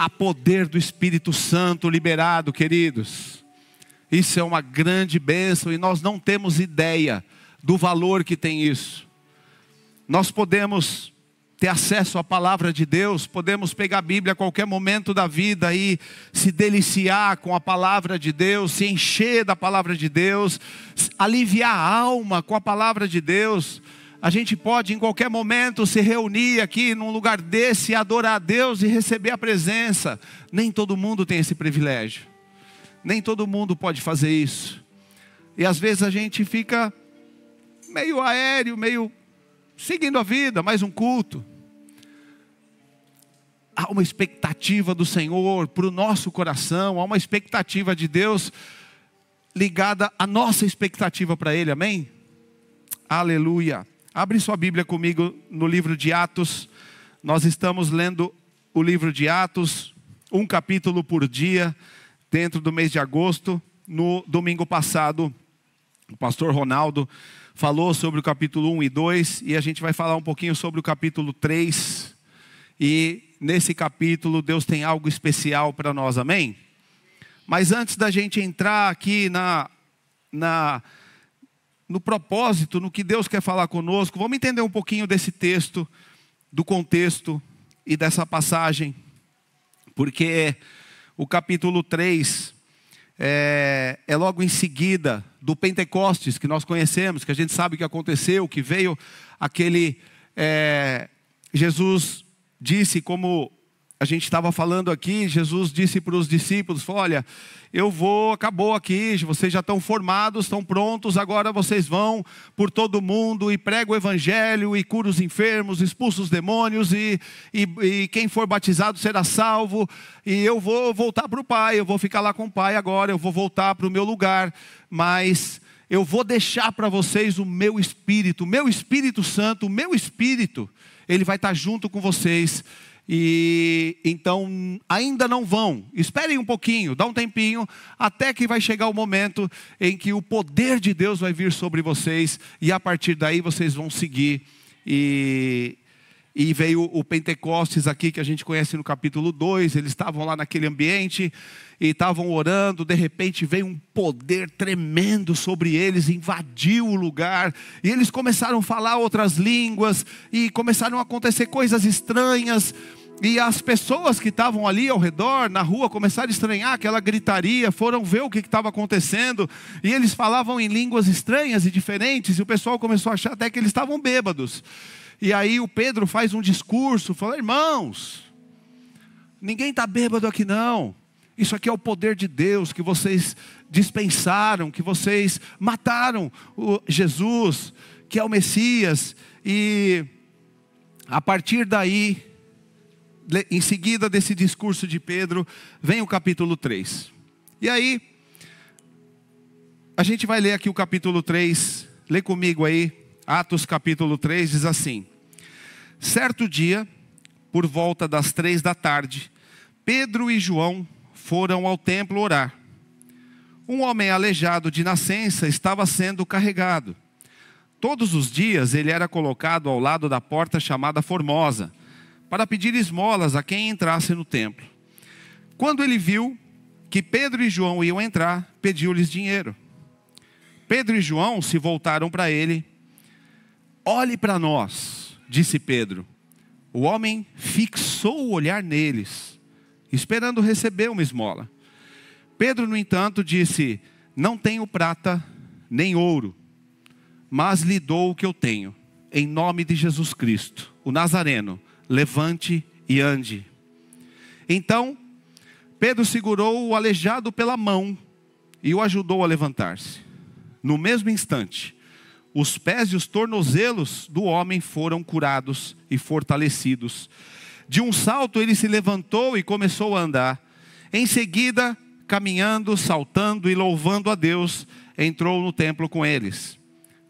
Há poder do Espírito Santo liberado, queridos. Isso é uma grande bênção e nós não temos ideia do valor que tem isso. Nós podemos ter acesso à palavra de Deus, podemos pegar a Bíblia a qualquer momento da vida e se deliciar com a palavra de Deus, se encher da palavra de Deus, aliviar a alma com a palavra de Deus. A gente pode em qualquer momento se reunir aqui num lugar desse, adorar a Deus e receber a presença. Nem todo mundo tem esse privilégio. Nem todo mundo pode fazer isso. E às vezes a gente fica meio aéreo, meio seguindo a vida, mais um culto. Há uma expectativa do Senhor para o nosso coração, há uma expectativa de Deus ligada à nossa expectativa para Ele, amém? Aleluia. Abre sua Bíblia comigo no livro de Atos. Nós estamos lendo o livro de Atos, um capítulo por dia, dentro do mês de agosto. No domingo passado, o pastor Ronaldo falou sobre o capítulo 1 e 2, e a gente vai falar um pouquinho sobre o capítulo 3, e nesse capítulo Deus tem algo especial para nós, amém? Mas antes da gente entrar aqui no propósito, no que Deus quer falar conosco, vamos entender um pouquinho desse texto, do contexto e dessa passagem, porque o capítulo 3 é logo em seguida do Pentecostes, que nós conhecemos, que a gente sabe o que aconteceu, que veio aquele... Jesus disse, como a gente estava falando aqui, Jesus disse para os discípulos, olha, acabou aqui, vocês já estão formados, estão prontos, agora vocês vão por todo mundo e pregam o evangelho e curam os enfermos, expulsam os demônios e quem for batizado será salvo, e eu vou voltar para o Pai, eu vou ficar lá com o Pai agora, eu vou voltar para o meu lugar, mas eu vou deixar para vocês o meu Espírito Santo, o meu Espírito, ele vai estar junto com vocês. E então ainda não vão, esperem um pouquinho, dá um tempinho, até que vai chegar o momento em que o poder de Deus vai vir sobre vocês, e a partir daí vocês vão seguir. E veio o Pentecostes aqui, que a gente conhece no capítulo 2, eles estavam lá naquele ambiente, e estavam orando, de repente veio um poder tremendo sobre eles, invadiu o lugar, e eles começaram a falar outras línguas, e começaram a acontecer coisas estranhas, e as pessoas que estavam ali ao redor, na rua, começaram a estranhar aquela gritaria, foram ver o que estava acontecendo, e eles falavam em línguas estranhas e diferentes, e o pessoal começou a achar até que eles estavam bêbados. E aí o Pedro faz um discurso, fala, irmãos, ninguém está bêbado aqui não, isso aqui é o poder de Deus, que vocês dispensaram, que vocês mataram o Jesus, que é o Messias, e a partir daí, em seguida desse discurso de Pedro, vem o capítulo 3. E aí, a gente vai ler aqui o capítulo 3, lê comigo aí, Atos capítulo 3, diz assim: certo dia, por volta das 3 da tarde, Pedro e João foram ao templo orar. Um homem aleijado de nascença estava sendo carregado. Todos os dias ele era colocado ao lado da porta chamada Formosa, para pedir esmolas a quem entrasse no templo. Quando ele viu que Pedro e João iam entrar, pediu-lhes dinheiro. Pedro e João se voltaram para ele. Olhe para nós, disse Pedro. O homem fixou o olhar neles, esperando receber uma esmola. Pedro, no entanto, disse, não tenho prata nem ouro, mas lhe dou o que eu tenho. Em nome de Jesus Cristo, o Nazareno, levante e ande. Então, Pedro segurou o aleijado pela mão e o ajudou a levantar-se. No mesmo instante, os pés e os tornozelos do homem foram curados e fortalecidos. De um salto ele se levantou e começou a andar. Em seguida, caminhando, saltando e louvando a Deus, entrou no templo com eles.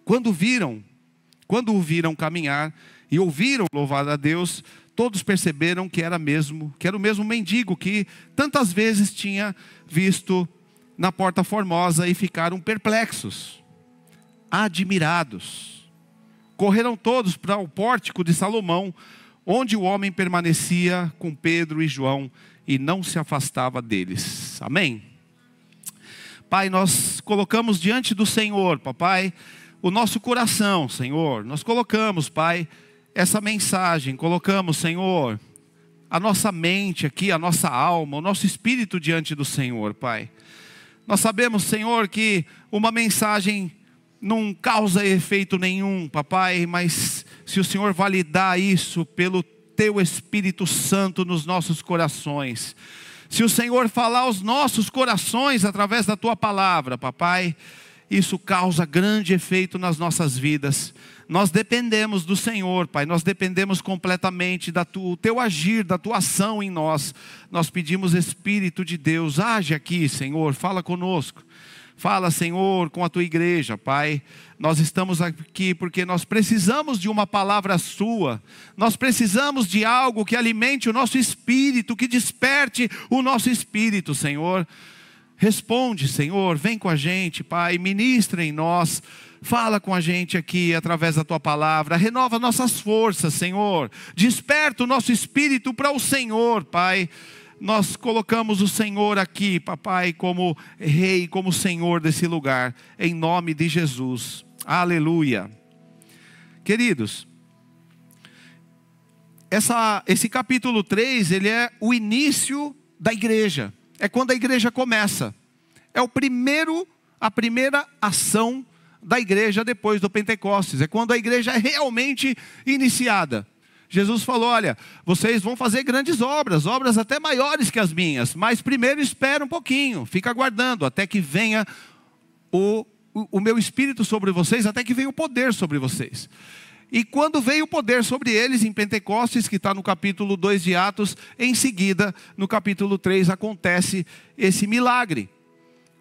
Quando o viram caminhar e ouviram louvar a Deus, todos perceberam que era o mesmo mendigo que tantas vezes tinha visto na Porta Formosa, e ficaram perplexos, admirados. Correram todos para o pórtico de Salomão, onde o homem permanecia com Pedro e João e não se afastava deles. Amém? Pai, nós colocamos diante do Senhor, papai, o nosso coração, Senhor. Nós colocamos, Pai, essa mensagem, colocamos, Senhor, a nossa mente aqui, a nossa alma, o nosso espírito diante do Senhor, Pai. Nós sabemos, Senhor, que uma mensagem não causa efeito nenhum, papai, mas se o Senhor validar isso pelo teu Espírito Santo nos nossos corações, se o Senhor falar aos nossos corações através da tua palavra, papai, isso causa grande efeito nas nossas vidas. Nós dependemos do Senhor, Pai, nós dependemos completamente do teu agir, da tua ação em nós. Nós pedimos, Espírito de Deus, age aqui, Senhor, fala conosco. Fala, Senhor, com a tua igreja, Pai. Nós estamos aqui porque nós precisamos de uma palavra sua. Nós precisamos de algo que alimente o nosso espírito, que desperte o nosso espírito, Senhor. Responde, Senhor, vem com a gente, Pai, ministra em nós. Fala com a gente aqui através da tua palavra. Renova nossas forças, Senhor. Desperta o nosso espírito para o Senhor, Pai. Nós colocamos o Senhor aqui, papai, como Rei, como Senhor desse lugar, em nome de Jesus. Aleluia. Queridos, esse capítulo 3, ele é o início da igreja. É quando a igreja começa. É a primeira ação da igreja depois do Pentecostes. É quando a igreja é realmente iniciada. Jesus falou, olha, vocês vão fazer grandes obras, obras até maiores que as minhas, mas primeiro espera um pouquinho, fica aguardando até que venha o meu Espírito sobre vocês, até que venha o poder sobre vocês. E quando veio o poder sobre eles em Pentecostes, que está no capítulo 2 de Atos, em seguida, no capítulo 3, acontece esse milagre.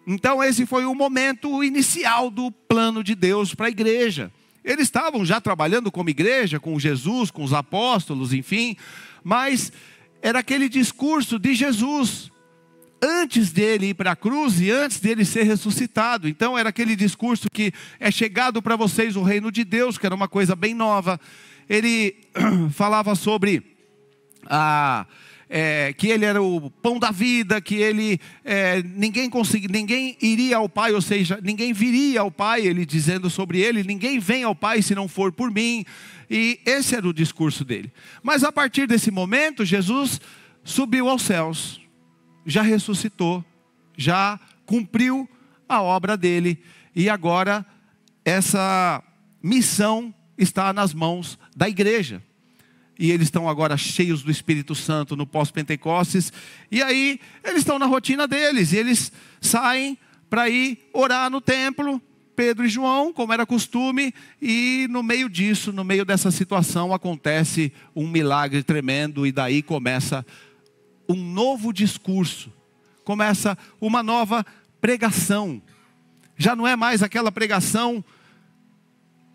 Então esse foi o momento inicial do plano de Deus para a igreja. Eles estavam já trabalhando como igreja, com Jesus, com os apóstolos, enfim. Mas era aquele discurso de Jesus, antes dele ir para a cruz e antes dele ser ressuscitado. Então era aquele discurso que é chegado para vocês o reino de Deus, que era uma coisa bem nova. Ele falava sobre que ele era o pão da vida, que ele ninguém iria ao Pai, ou seja, ninguém viria ao Pai, ele dizendo sobre ele, ninguém vem ao Pai se não for por mim. E esse era o discurso dele. Mas a partir desse momento, Jesus subiu aos céus, já ressuscitou, já cumpriu a obra dele, e agora essa missão está nas mãos da igreja. E eles estão agora cheios do Espírito Santo no pós-Pentecostes. E aí eles estão na rotina deles. E eles saem para ir orar no templo. Pedro e João, como era costume. E no meio disso, no meio dessa situação, acontece um milagre tremendo. E daí começa um novo discurso. Começa uma nova pregação. Já não é mais aquela pregação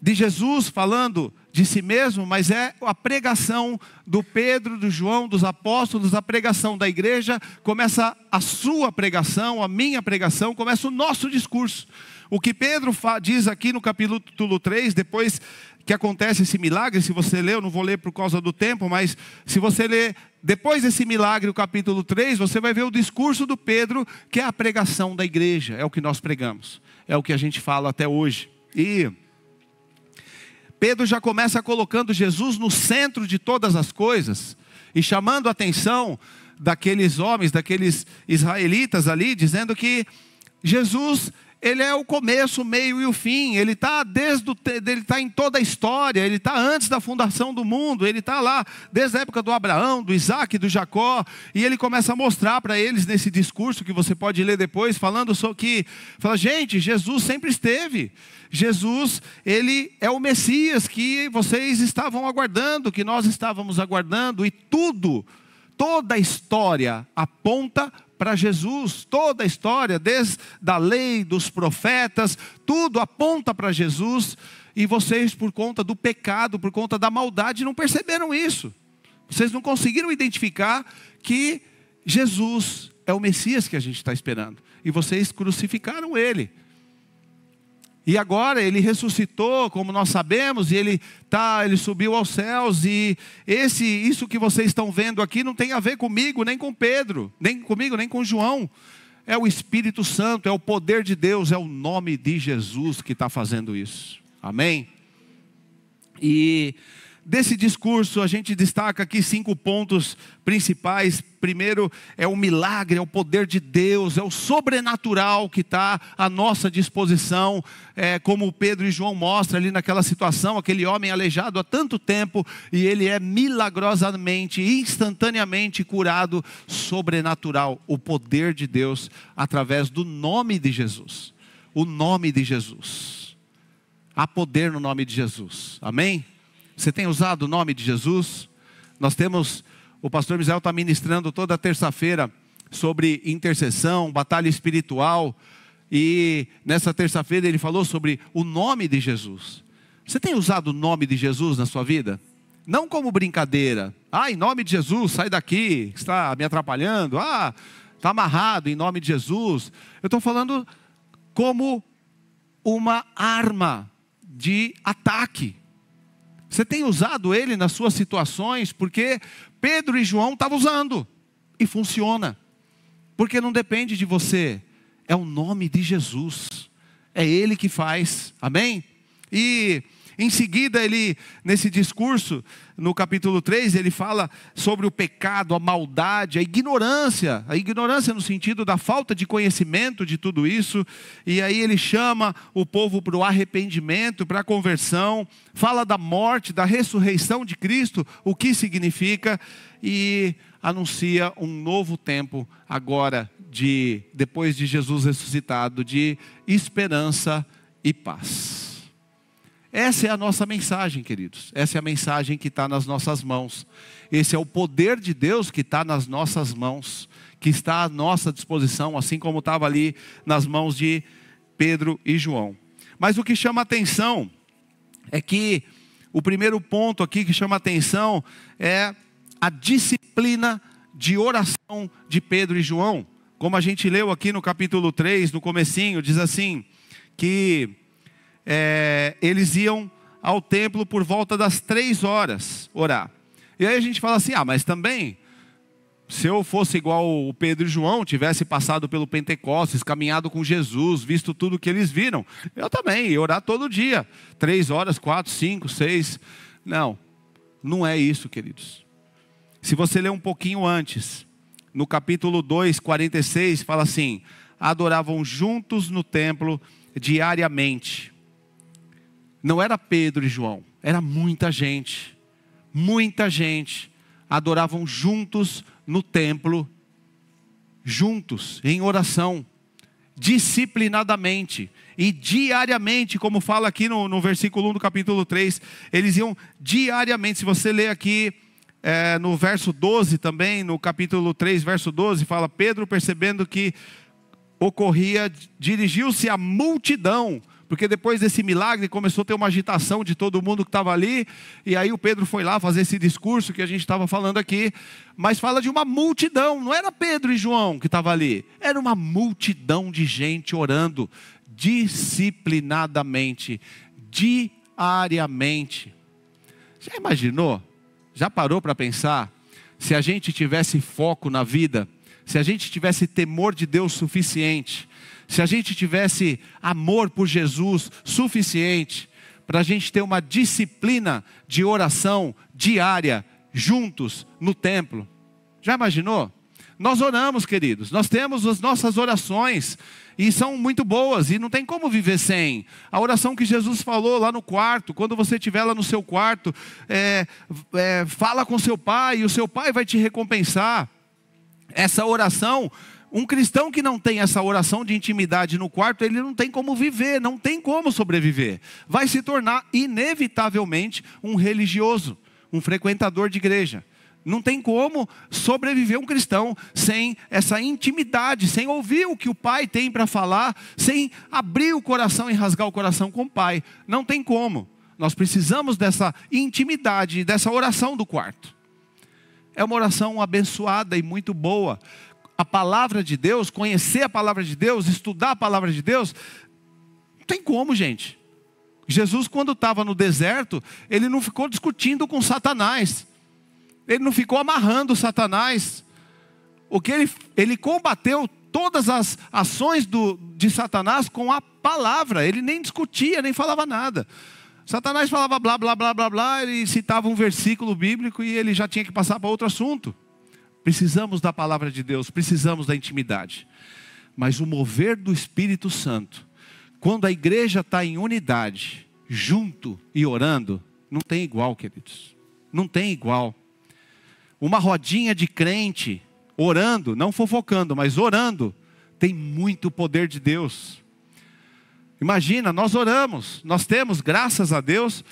de Jesus falando de si mesmo, mas é a pregação do Pedro, do João, dos apóstolos, a pregação da igreja. Começa a sua pregação, a minha pregação, começa o nosso discurso. O que Pedro diz aqui no capítulo 3, depois que acontece esse milagre, se você ler, eu não vou ler por causa do tempo, mas se você ler depois desse milagre, o capítulo 3, você vai ver o discurso do Pedro, que é a pregação da igreja, é o que nós pregamos, é o que a gente fala até hoje. E Pedro já começa colocando Jesus no centro de todas as coisas e chamando a atenção daqueles homens, daqueles israelitas ali, dizendo que Jesus, ele é o começo, o meio e o fim. Ele está em toda a história, ele está antes da fundação do mundo, ele está lá desde a época do Abraão, do Isaac, do Jacó. E ele começa a mostrar para eles nesse discurso que você pode ler depois, falando sobre que, gente, Jesus sempre esteve. Jesus, ele é o Messias que vocês estavam aguardando, que nós estávamos aguardando, e toda a história aponta para Jesus. Toda a história, desde a lei, dos profetas, tudo aponta para Jesus, e vocês, por conta do pecado, por conta da maldade, não perceberam isso. Vocês não conseguiram identificar que Jesus é o Messias que a gente está esperando, e vocês crucificaram ele. E agora ele ressuscitou, como nós sabemos, e ele subiu aos céus. E isso que vocês estão vendo aqui não tem a ver comigo, nem com Pedro, nem comigo, nem com João. É o Espírito Santo, é o poder de Deus, é o nome de Jesus que está fazendo isso. Amém? E desse discurso a gente destaca aqui 5 pontos principais. Primeiro é o milagre, é o poder de Deus, é o sobrenatural que está à nossa disposição, como Pedro e João mostram ali naquela situação, aquele homem aleijado há tanto tempo, e ele é milagrosamente, instantaneamente curado, sobrenatural, o poder de Deus através do nome de Jesus. O nome de Jesus, há poder no nome de Jesus, amém? Você tem usado o nome de Jesus? O pastor Misael está ministrando toda terça-feira sobre intercessão, batalha espiritual. E nessa terça-feira ele falou sobre o nome de Jesus. Você tem usado o nome de Jesus na sua vida? Não como brincadeira. Em nome de Jesus, sai daqui, está me atrapalhando. Está amarrado em nome de Jesus. Eu estou falando como uma arma de ataque. Você tem usado ele nas suas situações, porque Pedro e João estavam usando, e funciona, porque não depende de você, é o nome de Jesus, é ele que faz, amém? E em seguida nesse discurso, no capítulo 3, ele fala sobre o pecado, a maldade, a ignorância no sentido da falta de conhecimento de tudo isso, e aí ele chama o povo para o arrependimento, para a conversão, fala da morte, da ressurreição de Cristo, o que significa, e anuncia um novo tempo agora, depois de Jesus ressuscitado, de esperança e paz. Essa é a nossa mensagem, queridos. Essa é a mensagem que está nas nossas mãos. Esse é o poder de Deus que está nas nossas mãos, que está à nossa disposição, assim como estava ali nas mãos de Pedro e João. Mas o que chama atenção é que o primeiro ponto aqui que chama atenção é a disciplina de oração de Pedro e João. Como a gente leu aqui no capítulo 3, no comecinho, diz assim, que eles iam ao templo por volta das 3 horas orar. E aí a gente fala assim, mas também, se eu fosse igual o Pedro e João, tivesse passado pelo Pentecostes, caminhado com Jesus, visto tudo que eles viram, eu também ia orar todo dia, 3 horas, 4, 5, 6, não é isso, queridos. Se você ler um pouquinho antes, no capítulo 2, 46, fala assim, adoravam juntos no templo diariamente. Não era Pedro e João, era muita gente adoravam juntos no templo, juntos, em oração, disciplinadamente e diariamente, como fala aqui no versículo 1 do capítulo 3, eles iam diariamente. Se você ler aqui no verso 12 também, no capítulo 3, verso 12, fala, Pedro, percebendo que ocorria, dirigiu-se à multidão, porque depois desse milagre começou a ter uma agitação de todo mundo que estava ali, e aí o Pedro foi lá fazer esse discurso que a gente estava falando aqui, mas fala de uma multidão, não era Pedro e João que estava ali, era uma multidão de gente orando, disciplinadamente, diariamente. Já imaginou? Já parou para pensar? Se a gente tivesse foco na vida, se a gente tivesse temor de Deus suficiente, se a gente tivesse amor por Jesus suficiente, para a gente ter uma disciplina de oração diária, juntos no templo. Já imaginou? Nós oramos, queridos, nós temos as nossas orações, e são muito boas, e não tem como viver sem. A oração que Jesus falou lá no quarto, quando você estiver lá no seu quarto, fala com seu pai, e o seu pai vai te recompensar. Essa oração, um cristão que não tem essa oração de intimidade no quarto, ele não tem como viver, não tem como sobreviver. Vai se tornar inevitavelmente um religioso, um frequentador de igreja. Não tem como sobreviver um cristão sem essa intimidade, sem ouvir o que o pai tem para falar, sem abrir o coração e rasgar o coração com o pai. Não tem como. Nós precisamos dessa intimidade, dessa oração do quarto. É uma oração abençoada e muito boa. A palavra de Deus, conhecer a palavra de Deus, estudar a palavra de Deus, Não tem como, gente. Jesus, quando estava no deserto, ele não ficou discutindo com Satanás. Ele não ficou amarrando Satanás. O que ele combateu todas as ações de Satanás com a palavra. Ele nem discutia, nem falava nada. Satanás falava blá, blá, blá, blá, blá. Ele citava um versículo bíblico e ele já tinha que passar para outro assunto. Precisamos da palavra de Deus, precisamos da intimidade. Mas o mover do Espírito Santo, quando a igreja está em unidade, junto e orando, não tem igual, queridos. Não tem igual. Uma rodinha de crente, orando, não fofocando, mas orando, tem muito poder de Deus. Imagina, nós oramos, nós temos, graças a Deus,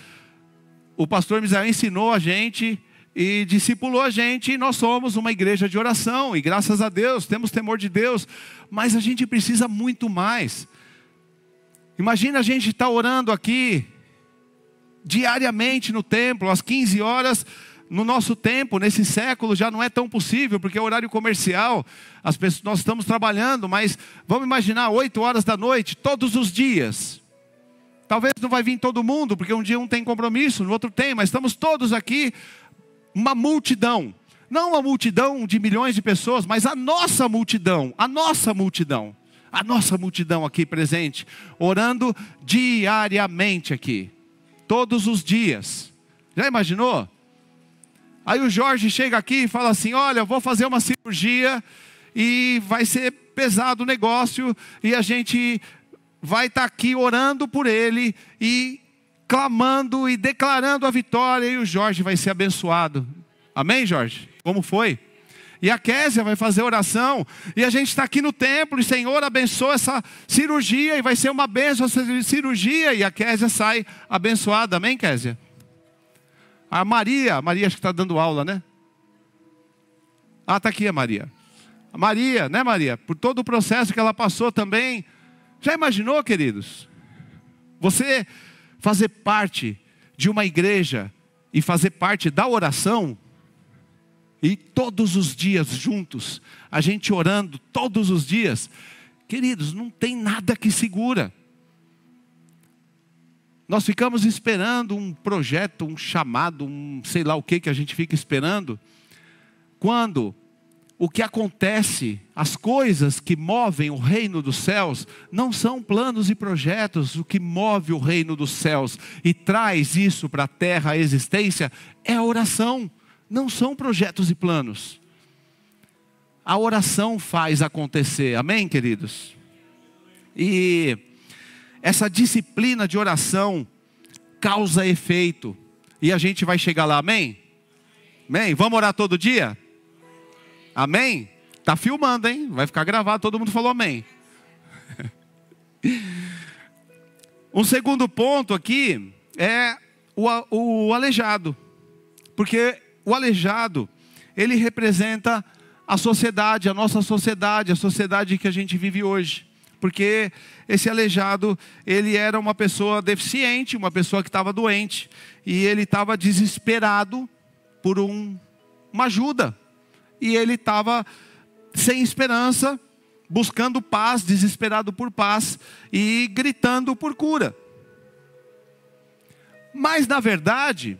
o pastor Misael ensinou a gente e discipulou a gente, e nós somos uma igreja de oração, e graças a Deus, temos temor de Deus, mas a gente precisa muito mais. Imagina a gente estar orando aqui, diariamente no templo, às 15 horas, no nosso tempo, nesse século, já não é tão possível, porque é horário comercial, nós estamos trabalhando, mas vamos imaginar 8 horas da noite, todos os dias. Talvez não vai vir todo mundo, porque um dia um tem compromisso, no outro tem, mas estamos todos aqui, uma multidão. Não uma multidão de milhões de pessoas, mas a nossa multidão aqui presente, orando diariamente aqui, todos os dias. Já imaginou? Aí o Jorge chega aqui e fala assim: olha, eu vou fazer uma cirurgia e vai ser pesado o negócio, e a gente vai estar aqui orando por ele e clamando e declarando a vitória, e o Jorge vai ser abençoado. Amém, Jorge? Como foi? E a Késia vai fazer oração, e a gente está aqui no templo, e o Senhor abençoa essa cirurgia, e vai ser uma bênção essa cirurgia, e a Késia sai abençoada. Amém, Késia? A Maria acho que está dando aula, né? Ah, está aqui a Maria. A Maria, né, Maria? Por todo o processo que ela passou também. Já imaginou, queridos? Você fazer parte de uma igreja e fazer parte da oração, e todos os dias juntos, a gente orando todos os dias, queridos, não tem nada que segura. Nós ficamos esperando um projeto, um chamado, sei lá o que a gente fica esperando, quando o que acontece, as coisas que movem o reino dos céus, não são planos e projetos. O que move o reino dos céus e traz isso para a terra, a existência, é a oração, não são projetos e planos. A oração faz acontecer, amém, queridos? E essa disciplina de oração causa efeito, e a gente vai chegar lá, amém? Amém? Vamos orar todo dia? Amém? Está filmando, hein? Vai ficar gravado, todo mundo falou amém. Um segundo ponto aqui é o aleijado. Porque o aleijado, ele representa a sociedade, a nossa sociedade, a sociedade que a gente vive hoje. Porque esse aleijado, ele era uma pessoa deficiente, uma pessoa que estava doente. E ele estava desesperado por uma ajuda. E ele estava sem esperança, buscando paz, desesperado por paz e gritando por cura. Mas na verdade,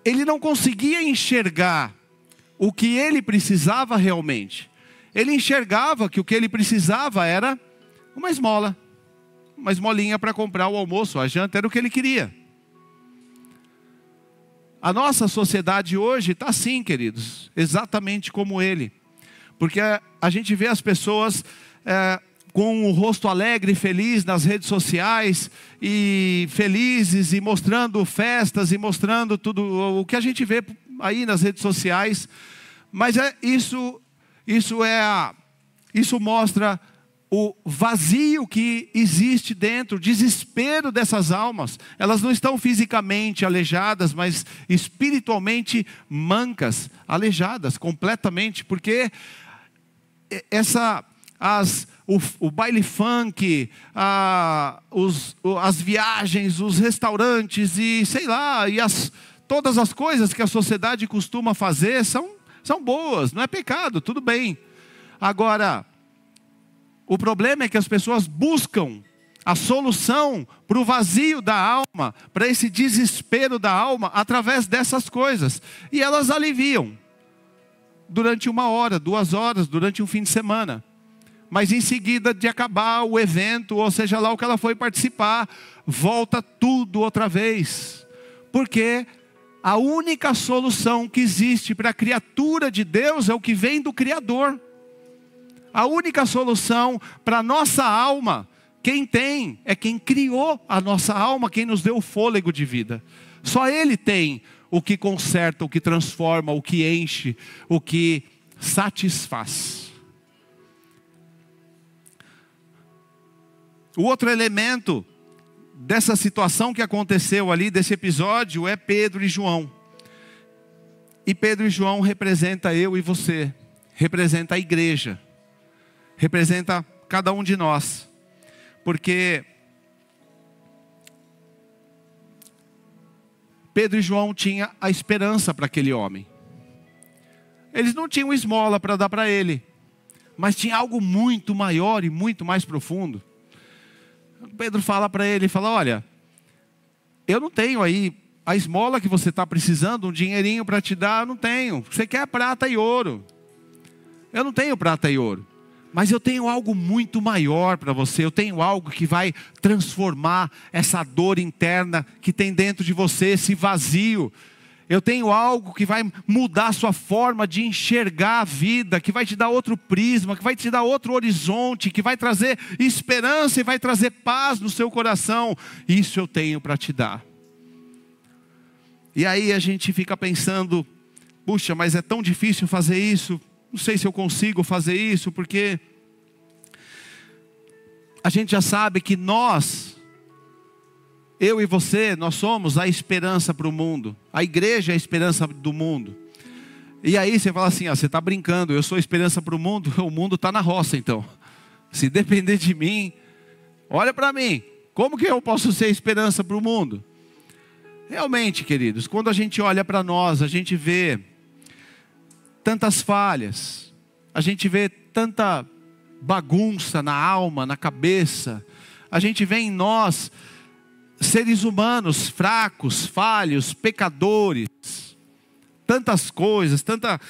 ele não conseguia enxergar o que ele precisava realmente. Ele enxergava que o que ele precisava era uma esmolinha para comprar o almoço, a janta, era o que ele queria. A nossa sociedade hoje está assim, queridos, exatamente como ele. Porque a gente vê as pessoas com o rosto alegre e feliz nas redes sociais, e felizes, e mostrando festas, e mostrando tudo o que a gente vê aí nas redes sociais. Mas isso mostra o vazio que existe dentro, o desespero dessas almas. Elas não estão fisicamente aleijadas, mas espiritualmente mancas, aleijadas completamente, porque o baile funk, as viagens, os restaurantes e sei lá, todas as coisas que a sociedade costuma fazer são boas, não é pecado, tudo bem. Agora, o problema é que as pessoas buscam a solução para o vazio da alma, para esse desespero da alma, através dessas coisas. E elas aliviam durante 1 hora, 2 horas, durante um fim de semana. Mas em seguida de acabar o evento, ou seja lá o que ela foi participar, volta tudo outra vez. Porque a única solução que existe para a criatura de Deus é o que vem do Criador. A única solução para a nossa alma, quem tem, é quem criou a nossa alma, quem nos deu o fôlego de vida. Só Ele tem o que conserta, o que transforma, o que enche, o que satisfaz. O outro elemento dessa situação que aconteceu ali, desse episódio, é Pedro e João. E Pedro e João representa eu e você, representa a igreja, representa cada um de nós. Porque Pedro e João tinham a esperança para aquele homem. Eles não tinham esmola para dar para ele, mas tinha algo muito maior e muito mais profundo. Pedro fala para ele, fala, olha, eu não tenho aí a esmola que você está precisando, um dinheirinho para te dar, eu não tenho. Você quer prata e ouro. Eu não tenho prata e ouro. Mas eu tenho algo muito maior para você. Eu tenho algo que vai transformar essa dor interna que tem dentro de você, esse vazio. Eu tenho algo que vai mudar a sua forma de enxergar a vida, que vai te dar outro prisma, que vai te dar outro horizonte, que vai trazer esperança e vai trazer paz no seu coração. Isso eu tenho para te dar. E aí a gente fica pensando, puxa, mas é tão difícil fazer isso. Não sei se eu consigo fazer isso, porque a gente já sabe que nós, eu e você, nós somos a esperança para o mundo. A igreja é a esperança do mundo. E aí você fala assim, você está brincando, eu sou a esperança para o mundo está na roça então. Se depender de mim, olha para mim, como que eu posso ser esperança para o mundo? Realmente, queridos, quando a gente olha para nós, a gente vê tantas falhas, a gente vê tanta bagunça na alma, na cabeça, a gente vê em nós seres humanos fracos, falhos, pecadores, tantas coisas, tanta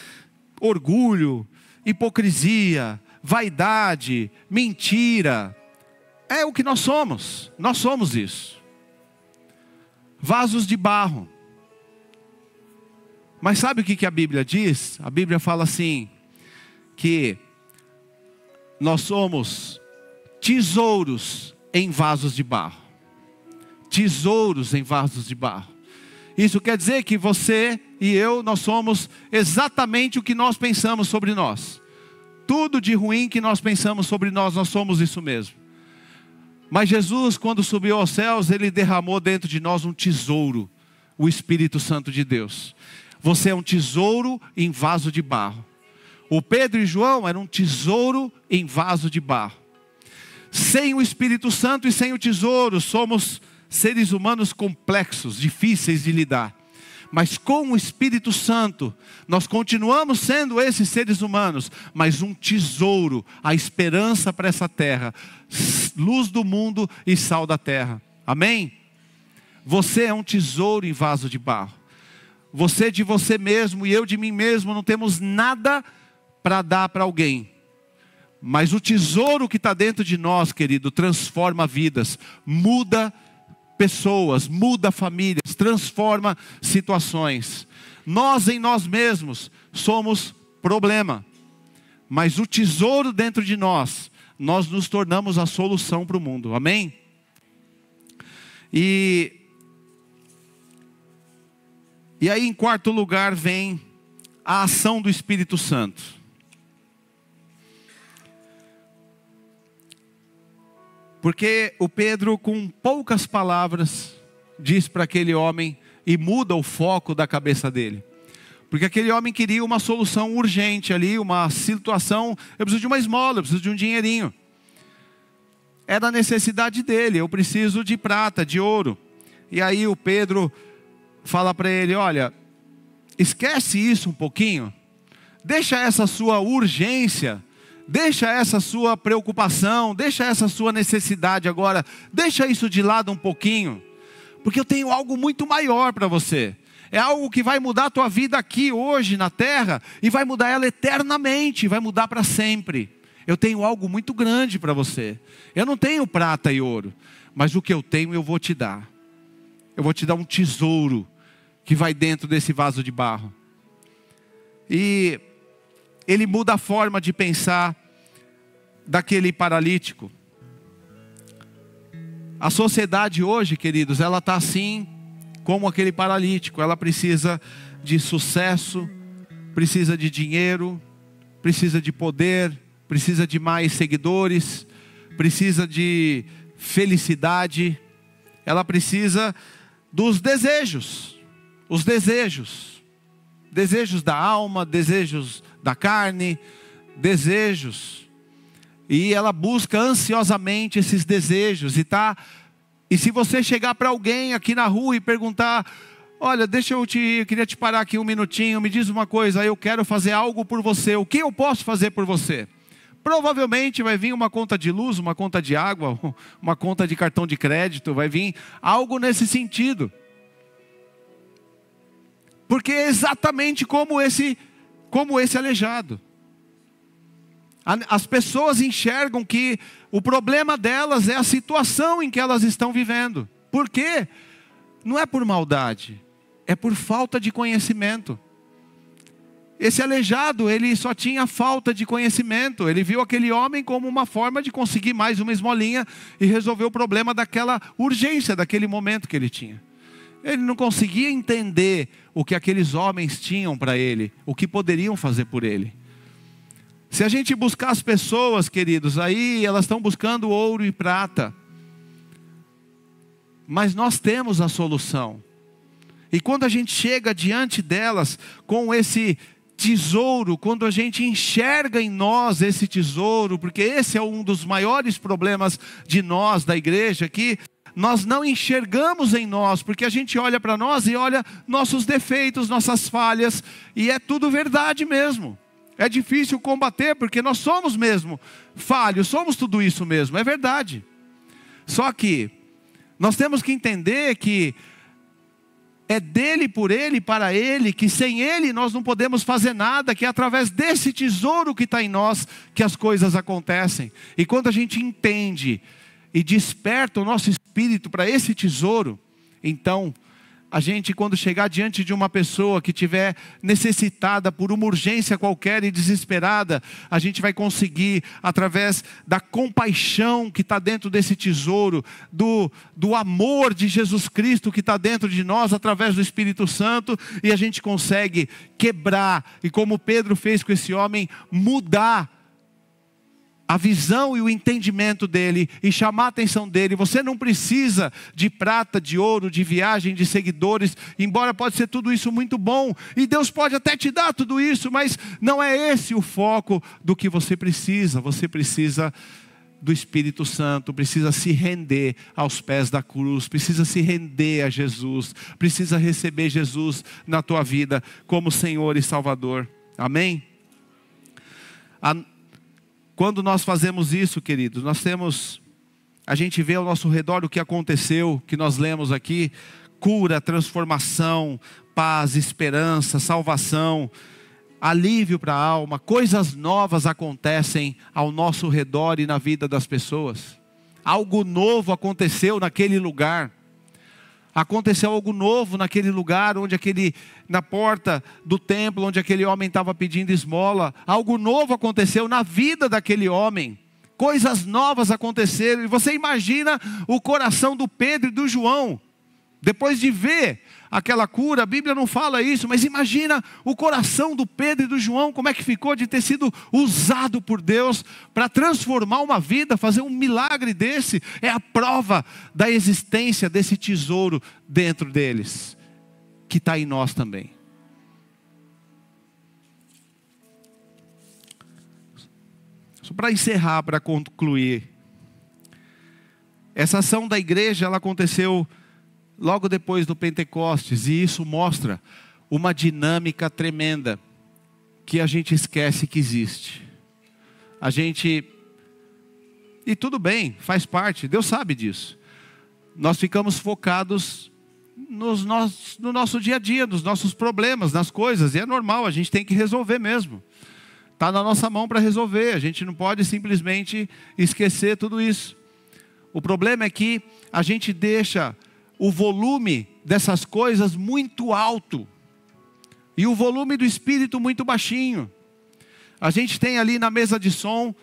orgulho, hipocrisia, vaidade, mentira. É o que nós somos isso. Vasos de barro. Mas sabe o que a Bíblia diz? A Bíblia fala assim, que nós somos tesouros em vasos de barro. Tesouros em vasos de barro. Isso quer dizer que você e eu, nós somos exatamente o que nós pensamos sobre nós. Tudo de ruim que nós pensamos sobre nós, nós somos isso mesmo. Mas Jesus, quando subiu aos céus, Ele derramou dentro de nós um tesouro, o Espírito Santo de Deus. Você é um tesouro em vaso de barro. O Pedro e João eram um tesouro em vaso de barro. Sem o Espírito Santo e sem o tesouro, somos seres humanos complexos, difíceis de lidar. Mas com o Espírito Santo, nós continuamos sendo esses seres humanos, mas um tesouro, a esperança para essa terra, luz do mundo e sal da terra. Amém? Você é um tesouro em vaso de barro. Você de você mesmo e eu de mim mesmo não temos nada para dar para alguém. Mas o tesouro que está dentro de nós, querido, transforma vidas, muda pessoas, muda famílias, transforma situações. Nós em nós mesmos somos problema. Mas o tesouro dentro de nós, nós nos tornamos a solução para o mundo. Amém? E aí em quarto lugar vem a ação do Espírito Santo. Porque o Pedro, com poucas palavras, diz para aquele homem e muda o foco da cabeça dele. Porque aquele homem queria uma solução urgente ali, uma situação, eu preciso de uma esmola, eu preciso de um dinheirinho. Era a necessidade dele, eu preciso de prata, de ouro. E aí o Pedro fala para ele, olha, esquece isso um pouquinho, deixa essa sua urgência, Deixa essa sua preocupação, deixa essa sua necessidade agora, deixa isso de lado um pouquinho, porque eu tenho algo muito maior para você. É algo que vai mudar a tua vida aqui, hoje, na terra, e vai mudar ela eternamente, vai mudar para sempre. Eu tenho algo muito grande para você. Eu não tenho prata e ouro, mas o que eu tenho eu vou te dar. Eu vou te dar um tesouro que vai dentro desse vaso de barro. E ele muda a forma de pensar daquele paralítico. A sociedade hoje, queridos, ela está assim como aquele paralítico. Ela precisa de sucesso, precisa de dinheiro, precisa de poder, precisa de mais seguidores, precisa de felicidade. Ela precisa dos desejos, os desejos da alma, desejos da carne, desejos. E ela busca ansiosamente esses desejos. E se você chegar para alguém aqui na rua e perguntar: olha, eu queria te parar aqui um minutinho, me diz uma coisa, eu quero fazer algo por você, o que eu posso fazer por você? Provavelmente vai vir uma conta de luz, uma conta de água, uma conta de cartão de crédito, vai vir algo nesse sentido. Porque é exatamente como esse aleijado. As pessoas enxergam que o problema delas é a situação em que elas estão vivendo. Por quê? Não é por maldade, é por falta de conhecimento. Esse aleijado, ele só tinha falta de conhecimento. Ele viu aquele homem como uma forma de conseguir mais uma esmolinha e resolver o problema daquela urgência, daquele momento que ele tinha. Ele não conseguia entender o que aqueles homens tinham para ele, o que poderiam fazer por ele. Se a gente buscar as pessoas, queridos, aí elas estão buscando ouro e prata. Mas nós temos a solução. E quando a gente chega diante delas com esse tesouro, quando a gente enxerga em nós esse tesouro, porque esse é um dos maiores problemas de nós, da igreja, que nós não enxergamos em nós, porque a gente olha para nós e olha nossos defeitos, nossas falhas, e é tudo verdade mesmo. É difícil combater, porque nós somos mesmo falhos, somos tudo isso mesmo, é verdade. Só que nós temos que entender que é dele, por ele, para ele, que sem ele nós não podemos fazer nada, que é através desse tesouro que está em nós que as coisas acontecem. E quando a gente entende e desperta o nosso espírito para esse tesouro, então a gente, quando chegar diante de uma pessoa que estiver necessitada por uma urgência qualquer e desesperada, a gente vai conseguir, através da compaixão que está dentro desse tesouro, do amor de Jesus Cristo que está dentro de nós, através do Espírito Santo, e a gente consegue quebrar, e como Pedro fez com esse homem, mudar a visão e o entendimento dele, e chamar a atenção dele. Você não precisa de prata, de ouro, de viagem, de seguidores, embora pode ser tudo isso muito bom, e Deus pode até te dar tudo isso, mas não é esse o foco do que você precisa. Você precisa do Espírito Santo, precisa se render aos pés da cruz, precisa se render a Jesus, precisa receber Jesus na tua vida como Senhor e Salvador. Amém? Quando nós fazemos isso, queridos, a gente vê ao nosso redor o que aconteceu, que nós lemos aqui: cura, transformação, paz, esperança, salvação, alívio para a alma. Coisas novas acontecem ao nosso redor e na vida das pessoas. Algo novo aconteceu naquele lugar. Aconteceu algo novo naquele lugar, na porta do templo, onde aquele homem estava pedindo esmola. Algo novo aconteceu na vida daquele homem. Coisas novas aconteceram. E você imagina o coração do Pedro e do João, depois de ver aquela cura. A Bíblia não fala isso, mas imagina o coração do Pedro e do João, como é que ficou de ter sido usado por Deus para transformar uma vida, fazer um milagre desse. É a prova da existência desse tesouro dentro deles, que está em nós também. Só para encerrar, para concluir, essa ação da igreja, ela aconteceu logo depois do Pentecostes, e isso mostra uma dinâmica tremenda que a gente esquece que existe. E tudo bem, faz parte, Deus sabe disso. Nós ficamos focados no nosso dia a dia, nos nossos problemas, nas coisas. E é normal, a gente tem que resolver mesmo. Está na nossa mão para resolver. A gente não pode simplesmente esquecer tudo isso. O problema é que a gente deixa o volume dessas coisas muito alto. E o volume do espírito muito baixinho. A gente tem ali na mesa de som,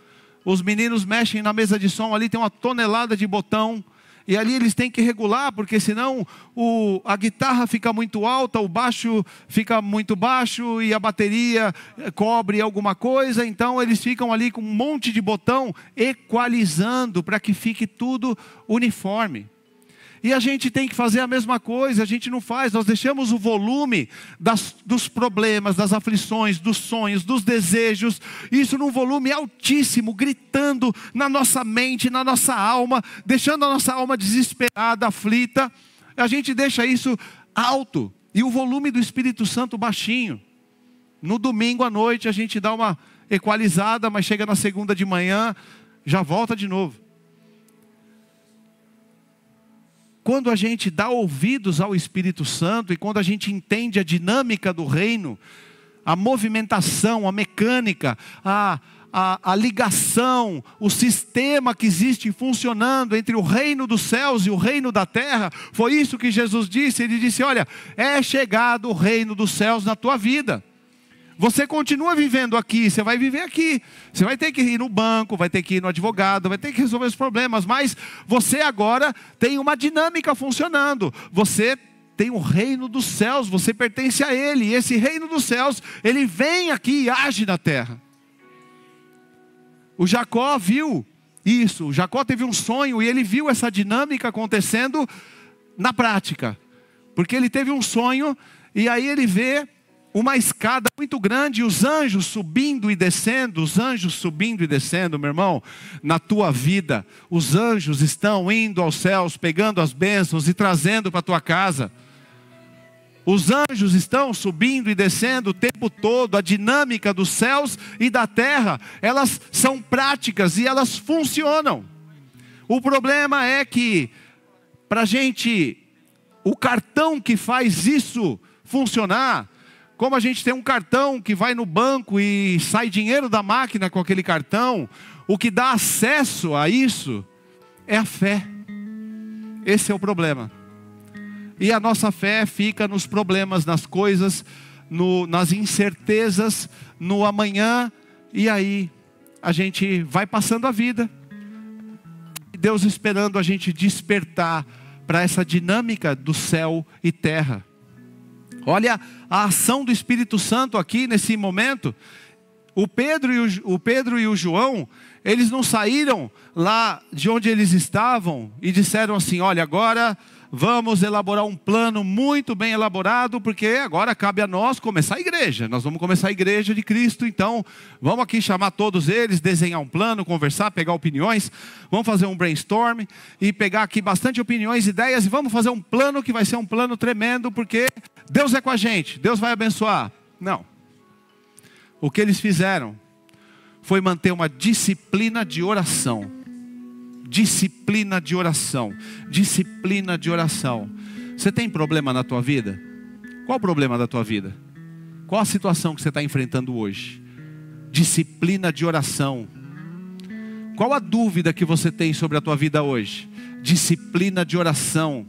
os meninos mexem na mesa de som, ali tem uma tonelada de botão. E ali eles têm que regular, porque senão a guitarra fica muito alta, o baixo fica muito baixo e a bateria cobre alguma coisa. Então eles ficam ali com um monte de botão equalizando para que fique tudo uniforme. E a gente tem que fazer a mesma coisa, a gente não faz, nós deixamos o volume dos problemas, das aflições, dos sonhos, dos desejos, isso num volume altíssimo, gritando na nossa mente, na nossa alma, deixando a nossa alma desesperada, aflita. A gente deixa isso alto e o volume do Espírito Santo baixinho. No domingo à noite a gente dá uma equalizada, mas chega na segunda de manhã, já volta de novo. Quando a gente dá ouvidos ao Espírito Santo e quando a gente entende a dinâmica do reino, a movimentação, a mecânica, a ligação, o sistema que existe funcionando entre o reino dos céus e o reino da terra, foi isso que Jesus disse. Ele disse: olha, é chegado o reino dos céus na tua vida. Você continua vivendo aqui, você vai viver aqui. Você vai ter que ir no banco, vai ter que ir no advogado, vai ter que resolver os problemas. Mas você agora tem uma dinâmica funcionando. Você tem o reino dos céus, você pertence a Ele. E esse reino dos céus, Ele vem aqui e age na terra. O Jacó viu isso. O Jacó teve um sonho e ele viu essa dinâmica acontecendo na prática. Porque ele teve um sonho e aí ele vê uma escada muito grande, os anjos subindo e descendo, os anjos subindo e descendo, meu irmão. Na tua vida, os anjos estão indo aos céus, pegando as bênçãos e trazendo para a tua casa. Os anjos estão subindo e descendo o tempo todo. A dinâmica dos céus e da terra, elas são práticas e elas funcionam. O problema é que, para a gente, o cartão que faz isso funcionar, como a gente tem um cartão que vai no banco e sai dinheiro da máquina com aquele cartão, o que dá acesso a isso é a fé. Esse é o problema. E a nossa fé fica nos problemas, nas coisas, nas incertezas, no amanhã. E aí a gente vai passando a vida. Deus esperando a gente despertar para essa dinâmica do céu e terra. Olha a ação do Espírito Santo aqui nesse momento. O Pedro e o João, eles não saíram lá de onde eles estavam e disseram assim: olha, agora vamos elaborar um plano muito bem elaborado, porque agora cabe a nós começar a igreja. Nós vamos começar a igreja de Cristo, então vamos aqui chamar todos eles, desenhar um plano, conversar, pegar opiniões. Vamos fazer um brainstorm e pegar aqui bastante opiniões, ideias, e vamos fazer um plano que vai ser um plano tremendo, porque Deus é com a gente, Deus vai abençoar. Não. O que eles fizeram foi manter uma disciplina de oração. Disciplina de oração. Disciplina de oração. Você tem problema na tua vida? Qual o problema da tua vida? Qual a situação que você está enfrentando hoje? Disciplina de oração. Qual a dúvida que você tem sobre a tua vida hoje? Disciplina de oração.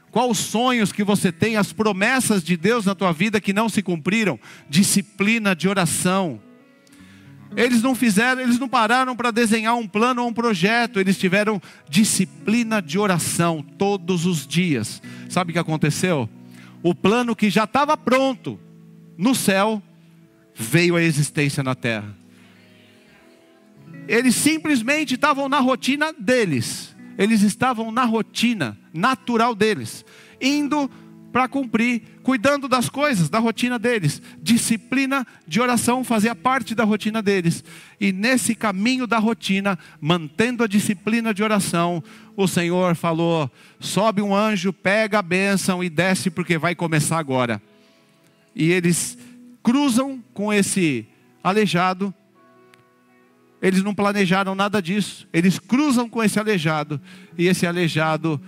Quais os sonhos que você tem, as promessas de Deus na tua vida que não se cumpriram? Disciplina de oração. Eles não pararam para desenhar um plano ou um projeto. Eles tiveram disciplina de oração todos os dias. Sabe o que aconteceu? O plano que já estava pronto no céu veio à existência na terra. Eles simplesmente estavam na rotina deles. Eles estavam na rotina natural deles, indo para cumprir, cuidando das coisas, da rotina deles. Disciplina de oração fazia parte da rotina deles. E nesse caminho da rotina, mantendo a disciplina de oração, o Senhor falou: sobe um anjo, pega a bênção e desce, porque vai começar agora. E eles cruzam com esse aleijado. Eles não planejaram nada disso. Eles cruzam com esse aleijado. E esse aleijado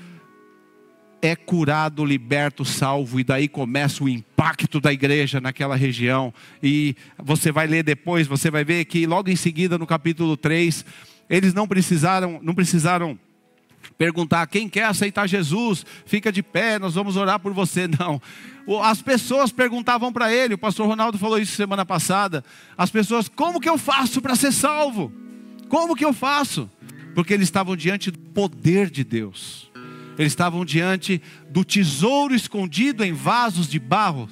é curado, liberto, salvo. E daí começa o impacto da igreja naquela região. E você vai ler depois, você vai ver que logo em seguida no capítulo 3, eles não precisaram perguntar: quem quer aceitar Jesus, fica de pé, nós vamos orar por você. Não, as pessoas perguntavam para ele. O pastor Ronaldo falou isso semana passada. As pessoas: como que eu faço para ser salvo? Como que eu faço? Porque eles estavam diante do poder de Deus. Eles estavam diante do tesouro escondido em vasos de barro,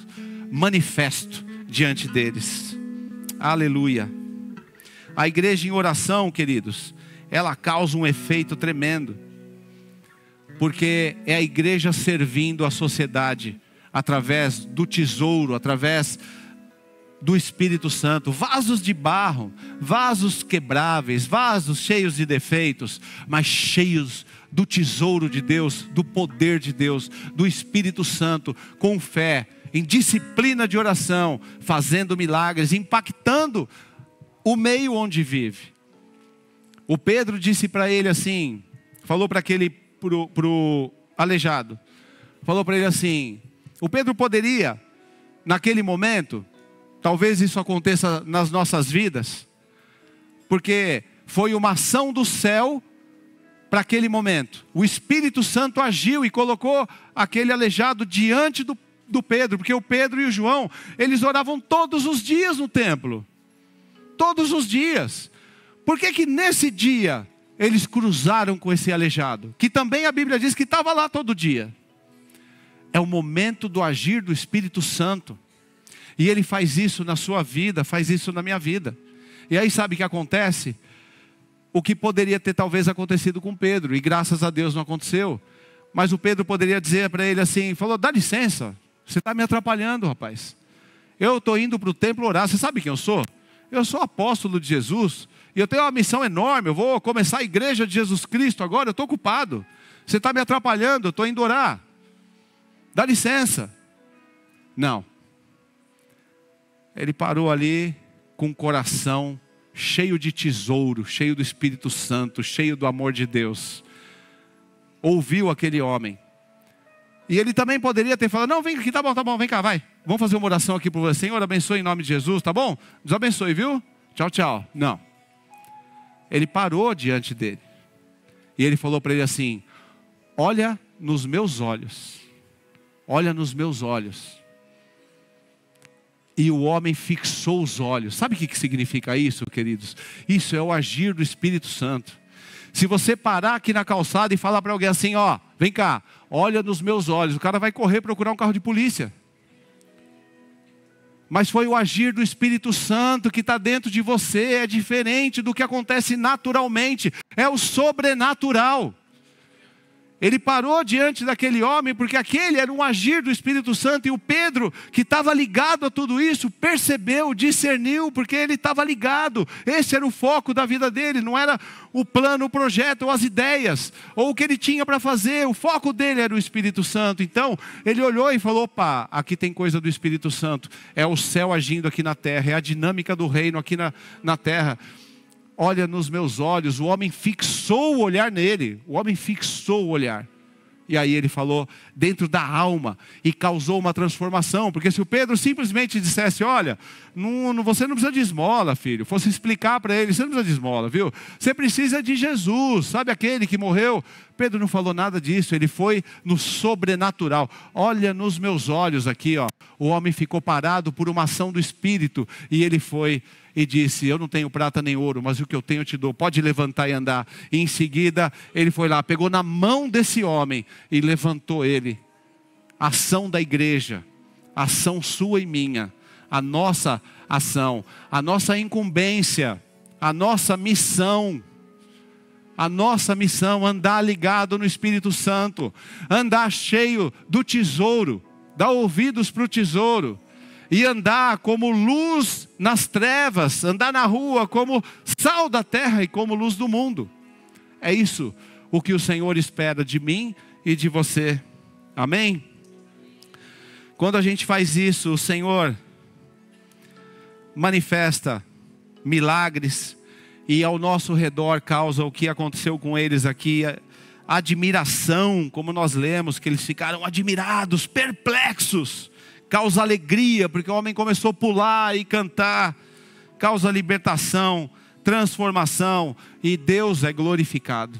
manifesto diante deles. Aleluia. A igreja em oração, queridos, ela causa um efeito tremendo. Porque é a igreja servindo a sociedade através do tesouro, através do Espírito Santo. Vasos de barro, vasos quebráveis, vasos cheios de defeitos, mas cheios do tesouro de Deus, do poder de Deus, do Espírito Santo, com fé, em disciplina de oração, fazendo milagres, impactando o meio onde vive. O Pedro disse para ele assim, falou para aquele pro aleijado, falou para ele assim, o Pedro poderia, naquele momento, talvez isso aconteça nas nossas vidas, porque foi uma ação do céu para aquele momento. O Espírito Santo agiu e colocou aquele aleijado diante do Pedro, porque o Pedro e o João, eles oravam todos os dias no templo, todos os dias. Por que que nesse dia eles cruzaram com esse aleijado, que também a Bíblia diz que estava lá todo dia? É o momento do agir do Espírito Santo. E Ele faz isso na sua vida, faz isso na minha vida. E aí sabe o que acontece? O que poderia ter talvez acontecido com Pedro, e graças a Deus não aconteceu. Mas o Pedro poderia dizer para ele assim, falou: dá licença, você está me atrapalhando, rapaz. Eu estou indo para o templo orar. Você sabe quem eu sou? Eu sou apóstolo de Jesus. E eu tenho uma missão enorme. Eu vou começar a igreja de Jesus Cristo agora. Eu estou ocupado. Você está me atrapalhando. Eu estou indo orar. Dá licença. Não. Ele parou ali com o coração cheio de tesouro, cheio do Espírito Santo, cheio do amor de Deus. Ouviu aquele homem. E ele também poderia ter falado: não, vem aqui, tá bom, vem cá, vai. Vamos fazer uma oração aqui por você. Senhor, abençoe em nome de Jesus, tá bom? Deus abençoe, viu? Tchau, tchau. Não. Ele parou diante dele. E ele falou para ele assim: olha nos meus olhos. Olha nos meus olhos. E o homem fixou os olhos. Sabe o que significa isso, queridos? Isso é o agir do Espírito Santo. Se você parar aqui na calçada e falar para alguém assim: ó, vem cá, olha nos meus olhos, o cara vai correr procurar um carro de polícia. Mas foi o agir do Espírito Santo que está dentro de você. É diferente do que acontece naturalmente. É o sobrenatural. Ele parou diante daquele homem, porque aquele era um agir do Espírito Santo. E o Pedro, que estava ligado a tudo isso, percebeu, discerniu, porque ele estava ligado. Esse era o foco da vida dele. Não era o plano, o projeto, ou as ideias, ou o que ele tinha para fazer. O foco dele era o Espírito Santo. Então, ele olhou e falou: opa, aqui tem coisa do Espírito Santo. É o céu agindo aqui na terra. É a dinâmica do reino aqui na terra. Olha nos meus olhos. O homem fixou o olhar nele. O homem fixou o olhar. E aí ele falou dentro da alma. E causou uma transformação. Porque se o Pedro simplesmente dissesse: olha, você não precisa de esmola, filho. Fosse explicar para ele: você não precisa de esmola, viu? Você precisa de Jesus. Sabe aquele que morreu? Pedro não falou nada disso. Ele foi no sobrenatural. Olha nos meus olhos aqui, ó. O homem ficou parado por uma ação do Espírito. E ele foi e disse: eu não tenho prata nem ouro, mas o que eu tenho eu te dou. Pode levantar e andar. E em seguida ele foi lá, pegou na mão desse homem e levantou ele. Ação da igreja, ação sua e minha, a nossa ação, a nossa incumbência, a nossa missão. A nossa missão: andar ligado no Espírito Santo, andar cheio do tesouro, dar ouvidos para o tesouro, e andar como luz nas trevas, andar na rua como sal da terra e como luz do mundo. É isso o que o Senhor espera de mim e de você. Amém? Quando a gente faz isso, o Senhor manifesta milagres e ao nosso redor causa o que aconteceu com eles aqui, admiração, como nós lemos, que eles ficaram admirados, perplexos, causa alegria, porque o homem começou a pular e cantar, causa libertação, transformação, e Deus é glorificado.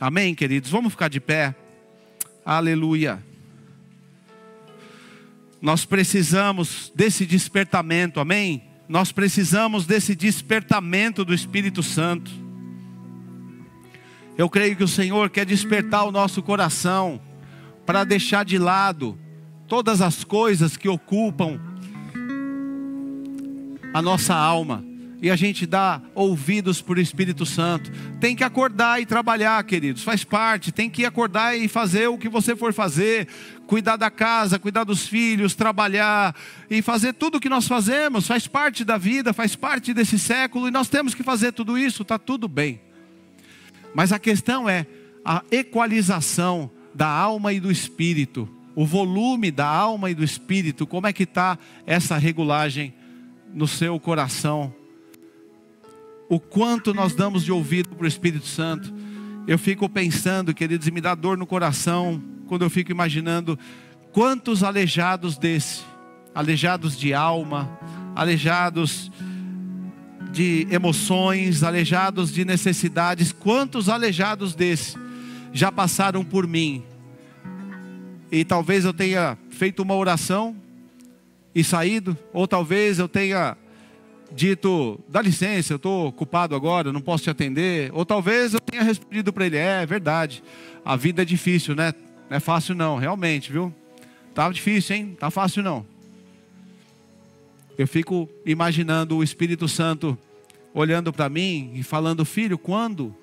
Amém, queridos? Vamos ficar de pé. Aleluia. Nós precisamos desse despertamento, amém? Nós precisamos desse despertamento do Espírito Santo. Eu creio que o Senhor quer despertar o nosso coração para deixar de lado todas as coisas que ocupam a nossa alma e a gente dá ouvidos para o Espírito Santo. Tem que acordar e trabalhar, queridos, faz parte. Tem que acordar e fazer o que você for fazer, cuidar da casa, cuidar dos filhos, trabalhar e fazer tudo o que nós fazemos. Faz parte da vida, faz parte desse século, e nós temos que fazer tudo isso, está tudo bem. Mas a questão é a equalização da alma e do espírito, o volume da alma e do espírito. Como é que está essa regulagem no seu coração? O quanto nós damos de ouvido para o Espírito Santo? Eu fico pensando, queridos, e me dá dor no coração quando eu fico imaginando quantos aleijados aleijados de alma, aleijados de emoções, aleijados de necessidades, quantos aleijados já passaram por mim, e talvez eu tenha feito uma oração e saído, ou talvez eu tenha dito, dá licença, eu estou ocupado agora, não posso te atender. Ou talvez eu tenha respondido para ele, é verdade, a vida é difícil, né? Não é fácil não, realmente, viu? Tá difícil, hein? Tá fácil não. Eu fico imaginando o Espírito Santo olhando para mim e falando, filho, quando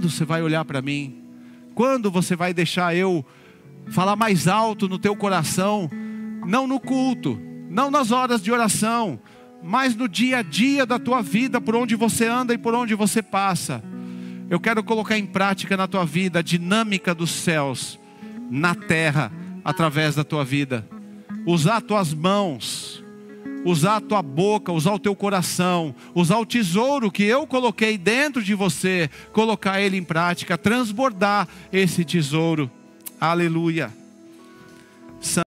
você vai olhar para mim? Quando você vai deixar eu falar mais alto no teu coração? Não no culto, não nas horas de oração, mas no dia a dia da tua vida, por onde você anda e por onde você passa. Eu quero colocar em prática na tua vida a dinâmica dos céus na terra, através da tua vida. Usar tuas mãos, usar a tua boca, usar o teu coração, usar o tesouro que eu coloquei dentro de você, colocar ele em prática, transbordar esse tesouro. Aleluia.